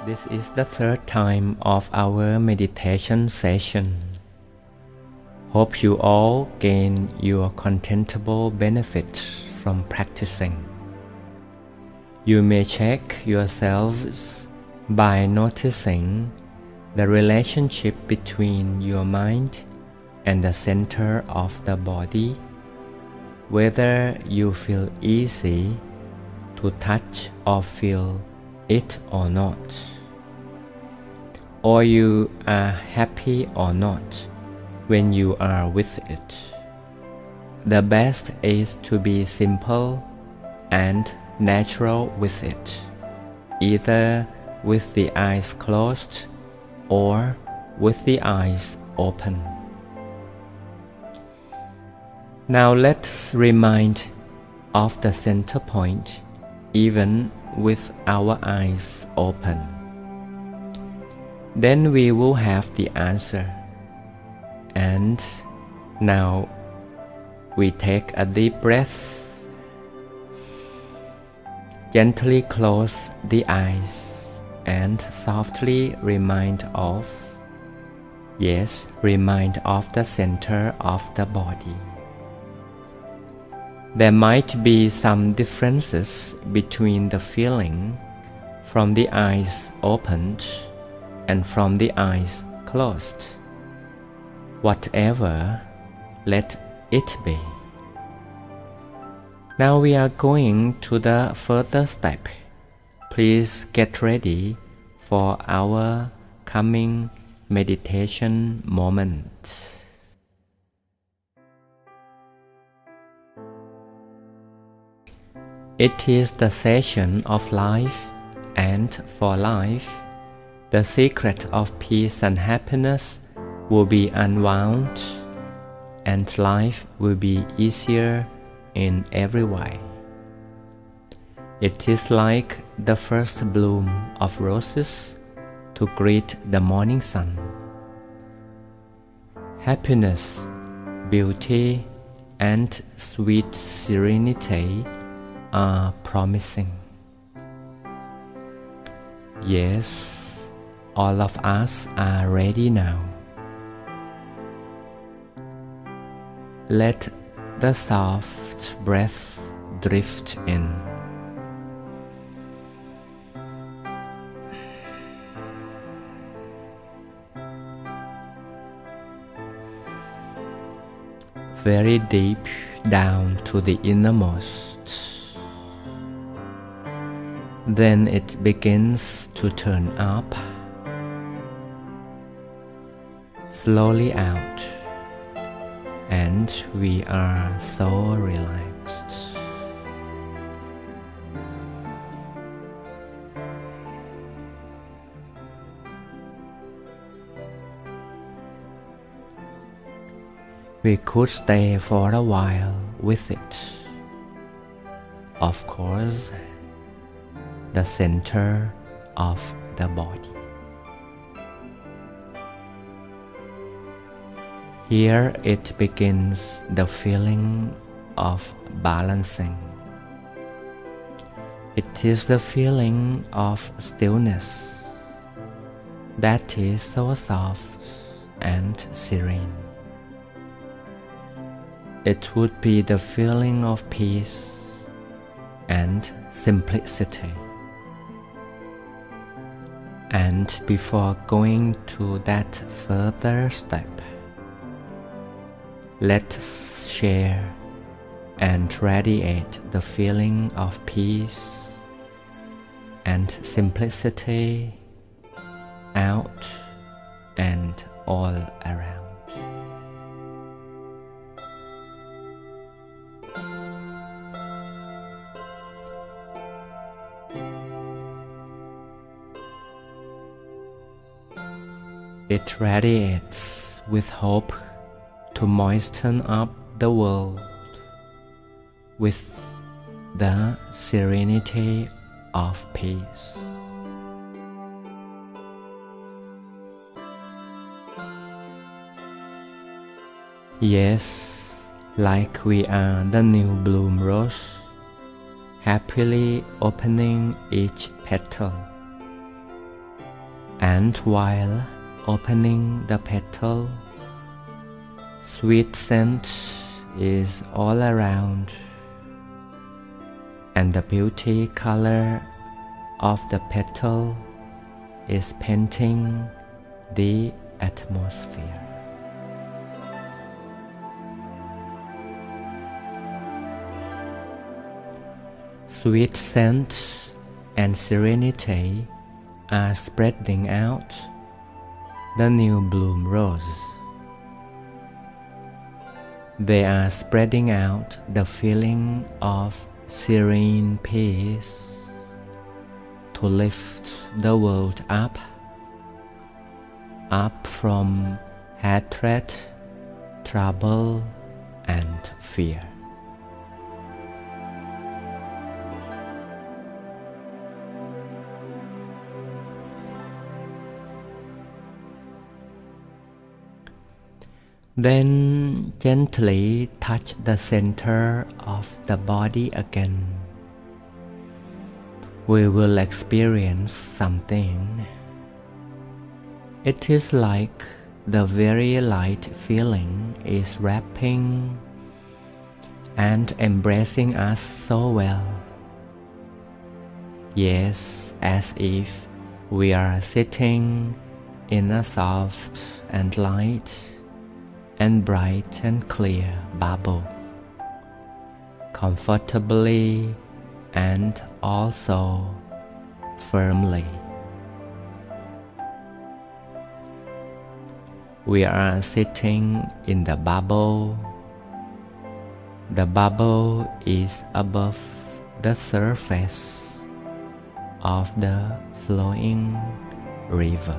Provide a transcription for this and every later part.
This is the third time of our meditation session. Hope you all gain your contentable benefit from practicing. You may check yourselves by noticing the relationship between your mind and the center of the body, whether you feel easy to touch or feel it or not, or you are happy or not when you are with it. The best is to be simple and natural with it, either with the eyes closed or with the eyes open. Now let's remind of the center point even with our eyes open. Then we will have the answer. And now we take a deep breath. Gently close the eyes and softly remind of the center of the body. There might be some differences between the feeling from the eyes opened and from the eyes closed. Whatever, let it be. Now we are going to the further step. Please get ready for our coming meditation moment. It is the session of life, and for life, the secret of peace and happiness will be unwound, and life will be easier in every way. It is like the first bloom of roses to greet the morning sun. Happiness, beauty, and sweet serenity are promising. Yes, all of us are ready now. Let the soft breath drift in. Very deep down to the innermost. Then it begins to turn up, slowly out, and we are so relaxed. We could stay for a while with it. Of course, the center of the body. Here it begins the feeling of balancing. It is the feeling of stillness that is so soft and serene. It would be the feeling of peace and simplicity. And before going to that further step, let's share and radiate the feeling of peace and simplicity out and all around. It radiates with hope to moisten up the world with the serenity of peace. Yes, like we are the new bloom rose, happily opening each petal. And while opening the petal, sweet scent is all around, and the beauty color of the petal is painting the atmosphere. Sweet scent and serenity are spreading out the new bloom rose. They are spreading out the feeling of serene peace to lift the world up from hatred, trouble, and fear. Then gently touch the center of the body again. We will experience something. It is like the very light feeling is wrapping and embracing us so well. Yes, as if we are sitting in a soft and light and bright and clear bubble, comfortably and also firmly. We are sitting in the bubble. The bubble is above the surface of the flowing river.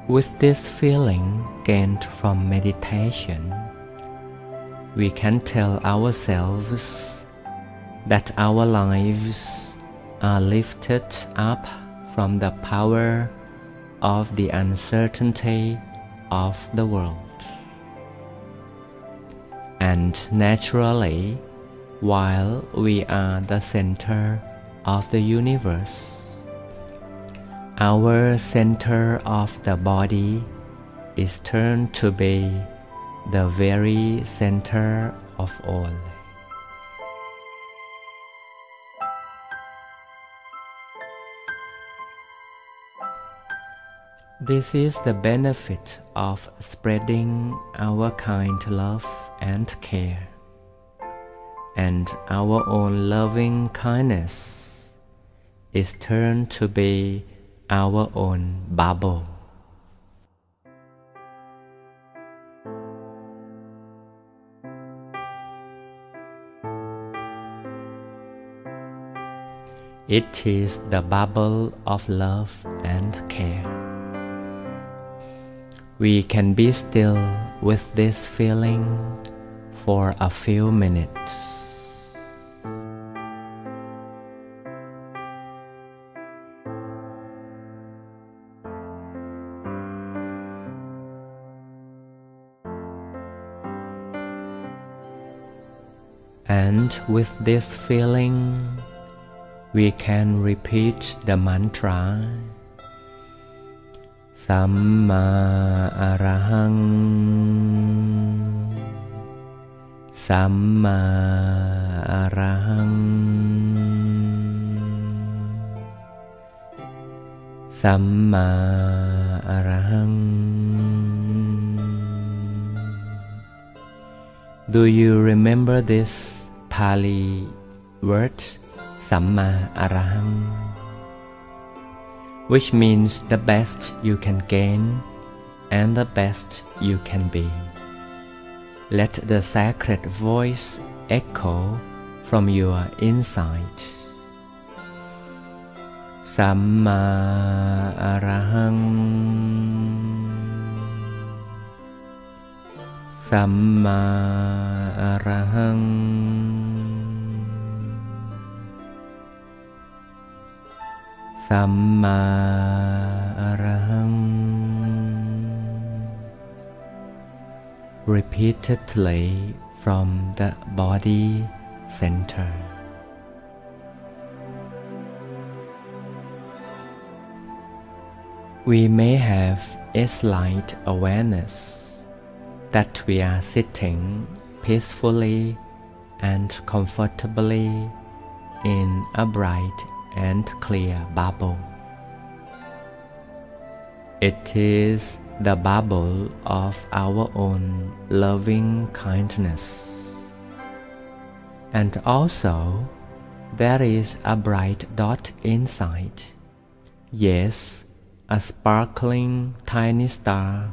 With this feeling gained from meditation, we can tell ourselves that our lives are lifted up from the power of the uncertainty of the world. And naturally, while we are the center of the universe, our center of the body is turned to be the very center of all. This is the benefit of spreading our kind love and care, and our own loving kindness is turned to be our own bubble. It is the bubble of love and care. We can be still with this feeling for a few minutes. And with this feeling, we can repeat the mantra Samma Arahang, Samma Arahang, Samma Arahang. Do you remember this Pali word, Samma Arahang, which means the best you can gain and the best you can be? Let the sacred voice echo from your inside. Samma Arahang, Samma Arahang, Samma Arahang. Repeatedly from the body center. we may have a slight awareness that we are sitting peacefully and comfortably in a bright and clear bubble. It is the bubble of our own loving kindness. And also, there is a bright dot inside. Yes, a sparkling tiny star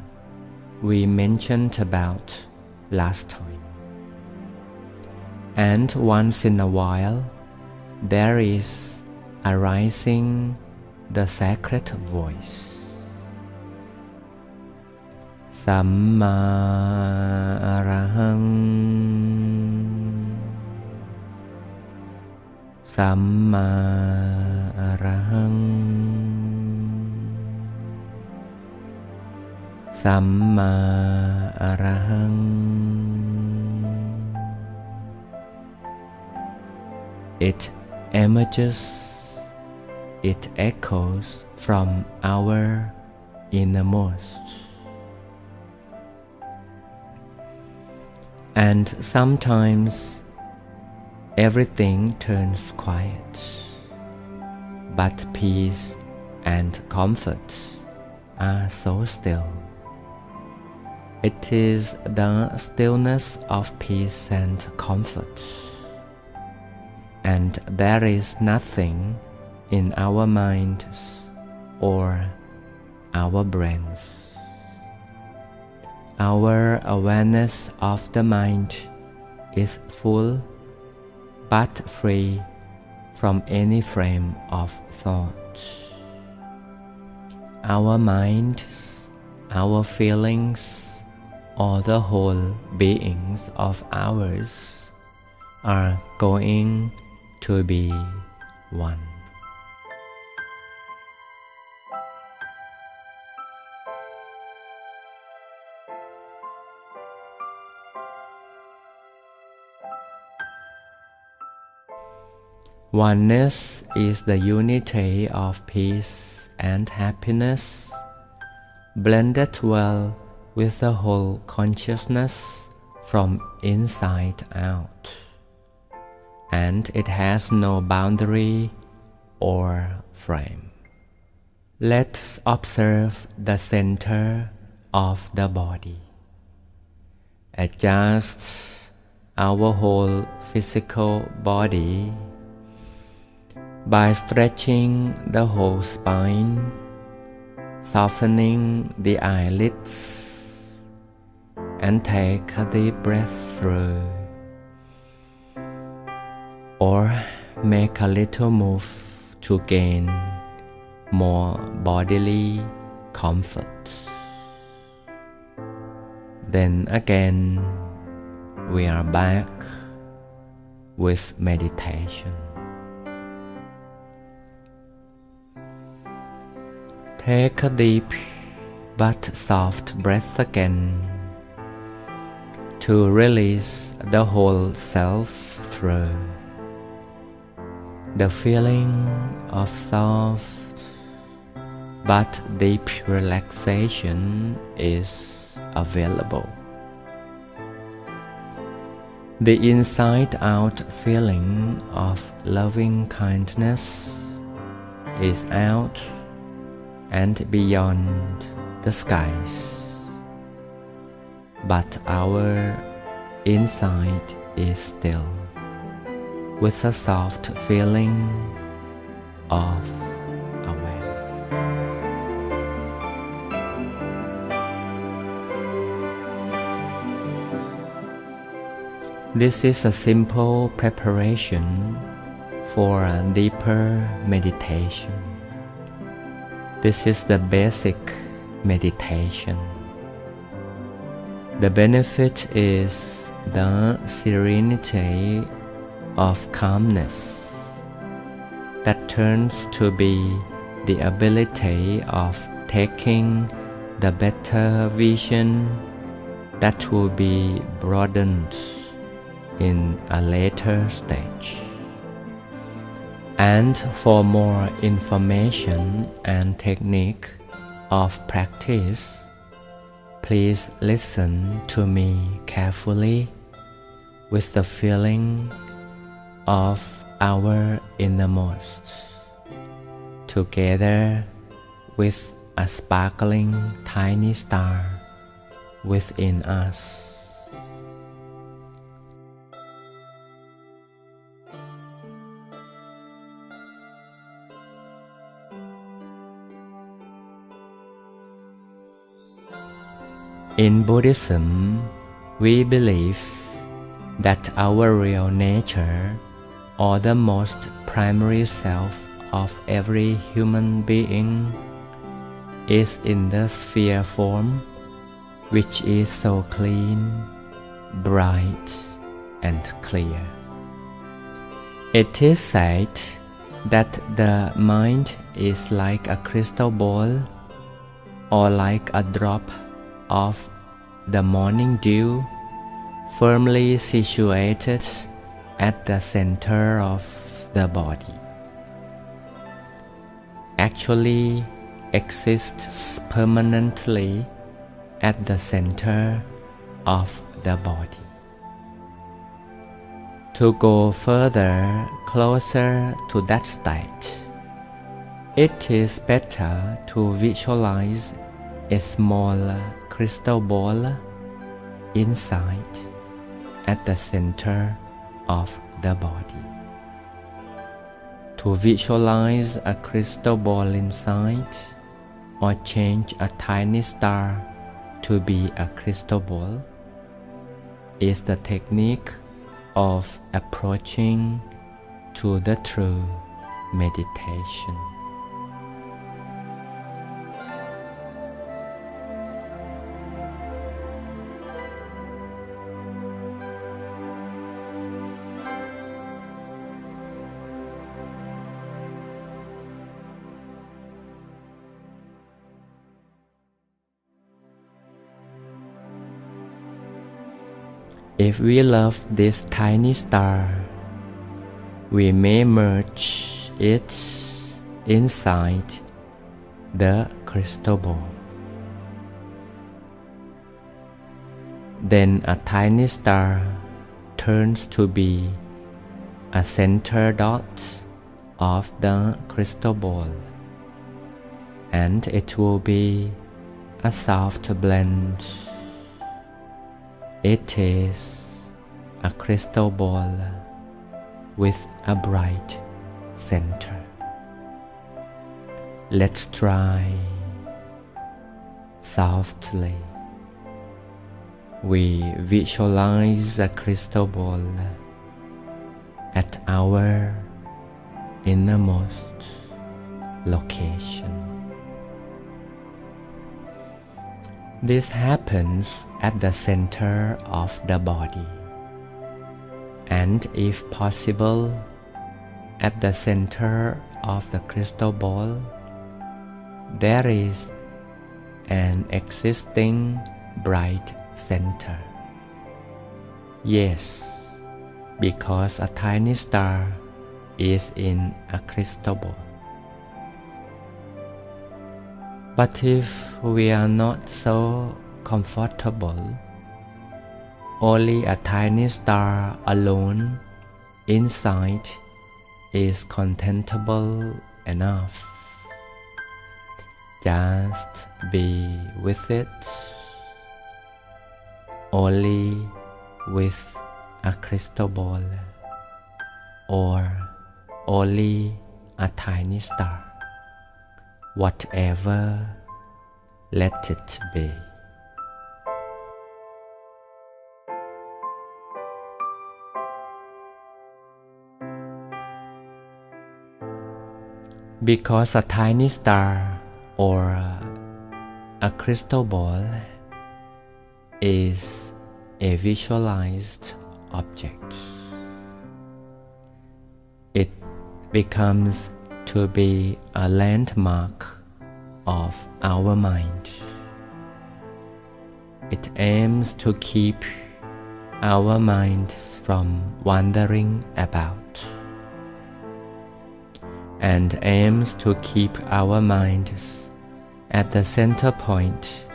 we mentioned about last time. And once in a while, there is arising the sacred voice. Samma Arahang, Samma Arahang, Samma Arahang. It emerges, it echoes from our innermost. And sometimes everything turns quiet, but peace and comfort are so still. It is the stillness of peace and comfort, and there is nothing in our minds or our brains. Our awareness of the mind is full but free from any frame of thought. Our minds, our feelings, or the whole beings of ours are going to be one. Oneness is the unity of peace and happiness, blended well with the whole consciousness from inside out, and it has no boundary or frame. Let's observe the center of the body. Adjust our whole physical body by stretching the whole spine, softening the eyelids, and take a deep breath through, or make a little move to gain more bodily comfort. Then again, we are back with meditation. Take a deep but soft breath again to release the whole self through. The feeling of soft but deep relaxation is available. The inside-out feeling of loving kindness is out and beyond the skies, but our inside is still, with a soft feeling of awareness. This is a simple preparation for a deeper meditation. This is the basic meditation. The benefit is the serenity of calmness that turns to be the ability of taking the better vision that will be broadened in a later stage. And for more information and technique of practice, please listen to me carefully with the feeling of our innermost, together with a sparkling tiny star within us. In Buddhism, we believe that our real nature, or the most primary self of every human being, is in the sphere form, which is so clean, bright, and clear. It is said that the mind is like a crystal ball, or like a drop of the morning dew, firmly situated at the center of the body, actually exists permanently at the center of the body. To go further, closer to that state, it is better to visualize a small crystal ball inside at the center of the body. To visualize a crystal ball inside, or change a tiny star to be a crystal ball, is the technique of approaching to the true meditation. If we love this tiny star, we may merge it inside the crystal ball. Then a tiny star turns to be a center dot of the crystal ball, and it will be a soft blend. It is a crystal ball with a bright center. Let's try. Softly, we visualize a crystal ball at our innermost location. This happens at the center of the body, and if possible, at the center of the crystal ball, there is an existing bright center. Yes, because a tiny star is in a crystal ball. But if we are not so comfortable, only a tiny star alone inside is contentable enough. Just be with it, only with a crystal ball, or only a tiny star. Whatever, let it be. Because a tiny star or a crystal ball is a visualized object, it becomes to be a landmark of our mind. It aims to keep our minds from wandering about, and aims to keep our minds At the center point,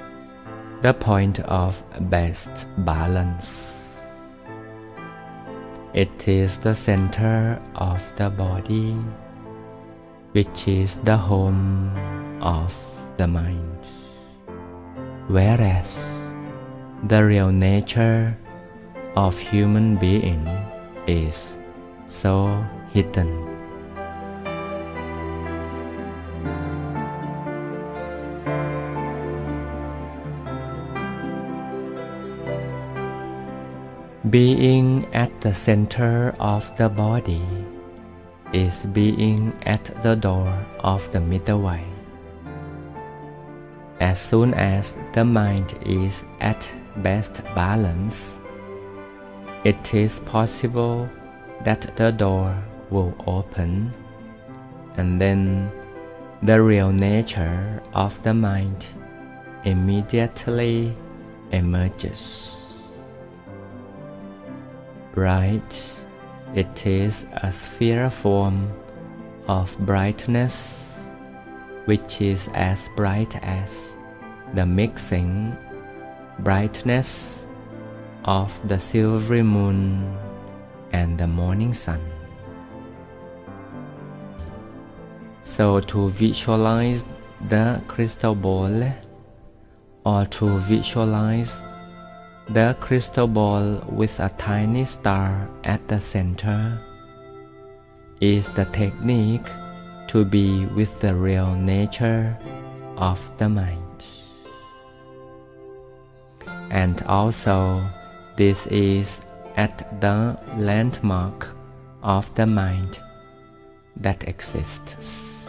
the point of best balance. It is the center of the body, which is the home of the mind, whereas the real nature of human being is so hidden. Being at the center of the body is being at the door of the middle way. As soon as the mind is at best balance, it is possible that the door will open, and then the real nature of the mind immediately emerges. Bright, it is a sphere form of brightness, which is as bright as the mixing brightness of the silvery moon and the morning sun. So to visualize the crystal ball, or to visualize the crystal ball with a tiny star at the center, is the technique to be with the real nature of the mind. And also, this is at the landmark of the mind that exists.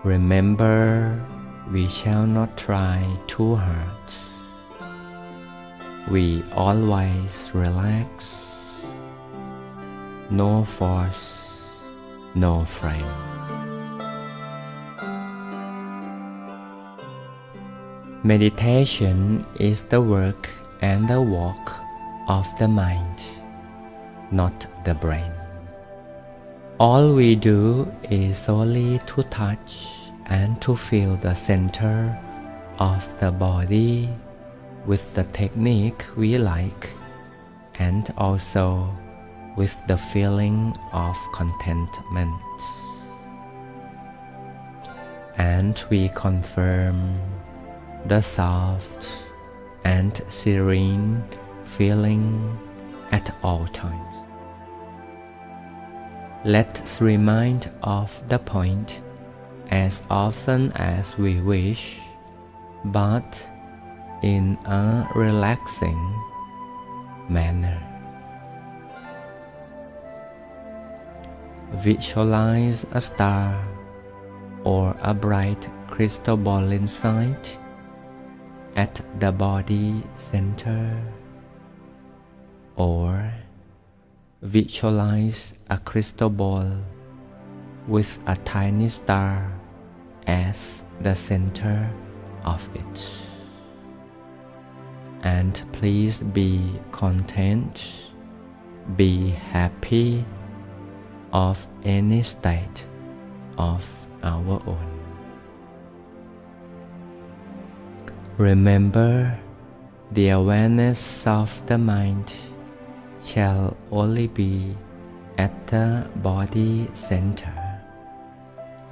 Remember, we shall not try too hard. We always relax. No force, no frame. Meditation is the work and the walk of the mind, not the brain. All we do is solely to touch and to feel the center of the body with the technique we like, and also with the feeling of contentment. And we confirm the soft and serene feeling at all times. Let's remind of the point as often as we wish, but in a relaxing manner. Visualize a star or a bright crystal ball inside at the body center, or visualize a crystal ball with a tiny star as the center of it. And please be content, be happy of any state of our own. Remember, the awareness of the mind shall only be at the body center,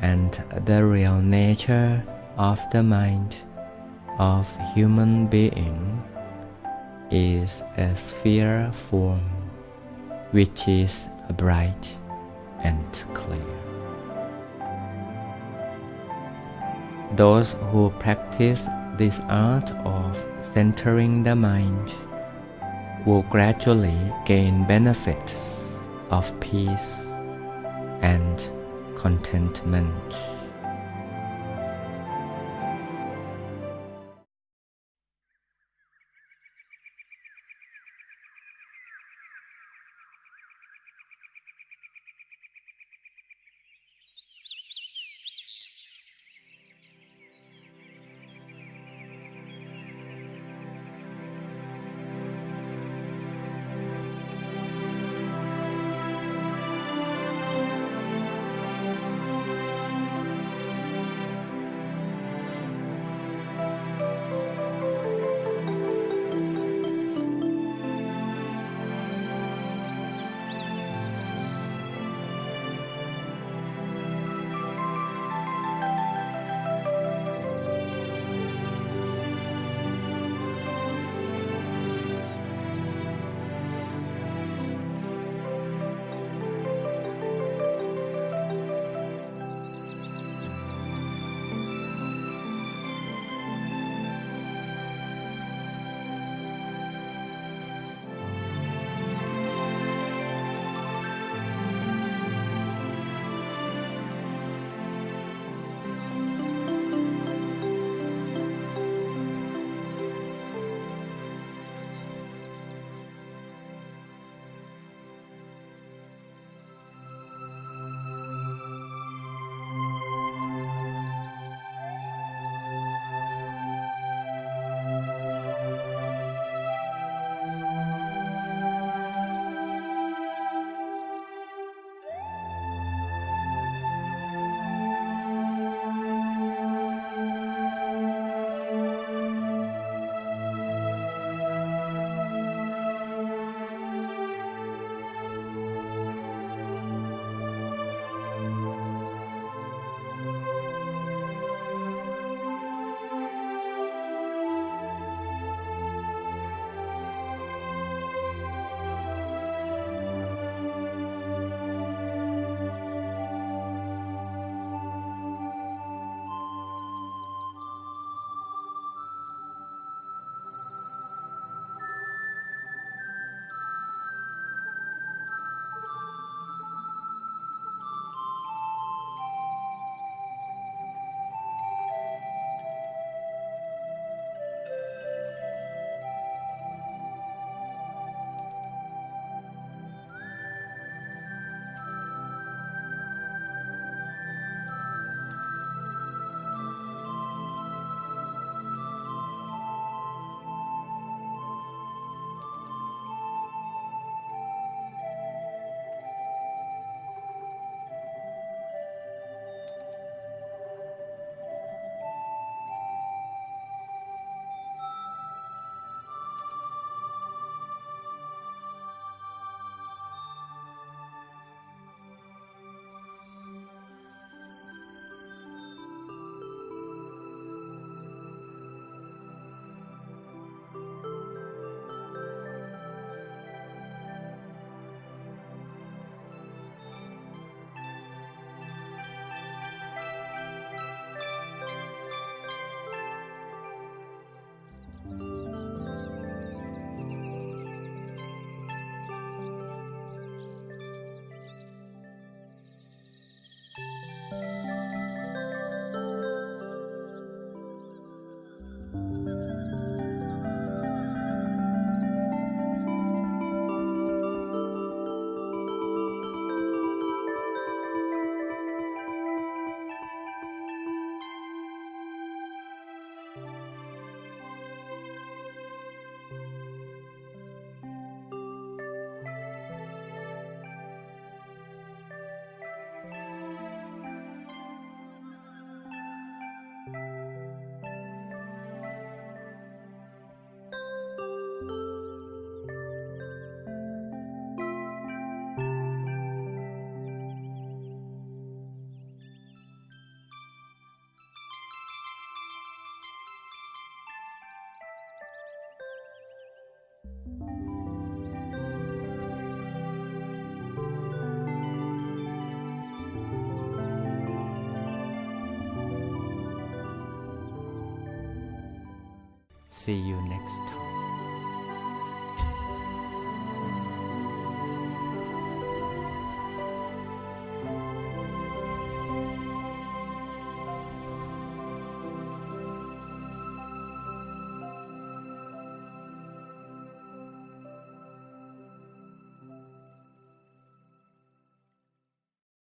and the real nature of the mind of human being is a sphere form, which is bright and clear. Those who practice this art of centering the mind will gradually gain benefits of peace and contentment. See you next time.